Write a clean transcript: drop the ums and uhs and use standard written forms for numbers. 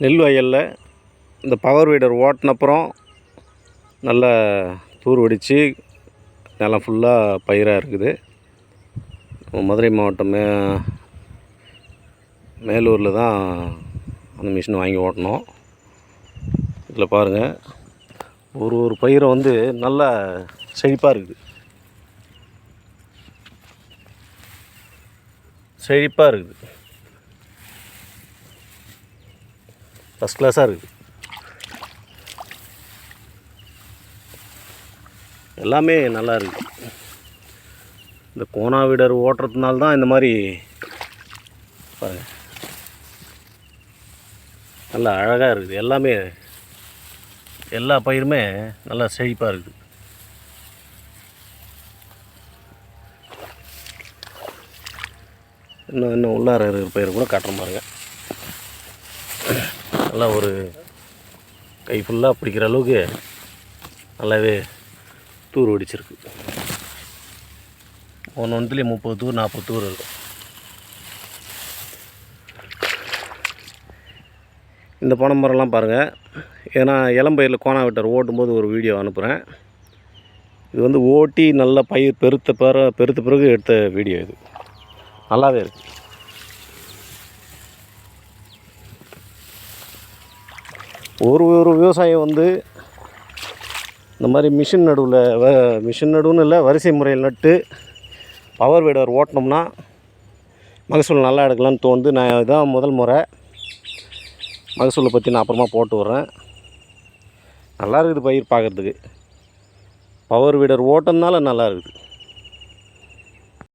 நெல் வயலில் இந்த பவர் வீடர் ஓட்டினப்புறம் நல்லா தூர் வெடித்து நிலம் ஃபுல்லாக பயிராக இருக்குது. மதுரை மாவட்டம் மேலூரில் தான் அந்த மிஷின் வாங்கி ஓட்டினோம். இதில் பாருங்கள், ஒரு பயிரை வந்து நல்லா செழிப்பாக இருக்குது. ஃபஸ்ட் கிளாஸாக இருக்குது. எல்லாமே நல்லா இருக்குது. இந்த கோனா வீடர் ஓட்டுறதுனால தான் இந்த மாதிரி பாருங்கள் நல்லா அழகாக இருக்குது. எல்லாமே எல்லா பயிருமே நல்லா செழிப்பாக இருக்குது. இன்னும் உள்ளார இருக்கிற பயிர் கூட காட்டுற பாருங்க. நல்லா ஒரு கை ஃபுல்லாக பிடிக்கிற அளவுக்கு நல்லாவே தூர் வெடிச்சிருக்கு. ஒன்றுலேயும் 30 தூர் 40 தூர் இருக்கும். இந்த பனை மரம்லாம் பாருங்கள். ஏன்னா இளம்பயிரில் கோனா வீட்டர் ஓட்டும்போது ஒரு வீடியோ அனுப்புகிறேன். இது வந்து ஓட்டி நல்லா பயிர் பெருத்த பிறகு எடுத்த வீடியோ. இது நல்லாவே இருக்குது. ஒரு விவசாயம் வந்து இந்த மாதிரி மிஷின் நடுவுன்னு இல்லை, வரிசை முறையில் நட்டு பவர் வீடர் ஓட்டினோம்னா மகசூல் நல்லா எடுக்கலான்னு தோணுது. நான் இதான் முதல் முறை. மகசூலை பற்றி நான் அப்புறமா போட்டு விட்றேன். நல்லா இருக்குது பயிர் பார்க்குறதுக்கு. பவர் வீடர் ஓட்டுறதுனால நல்லா இருக்குது.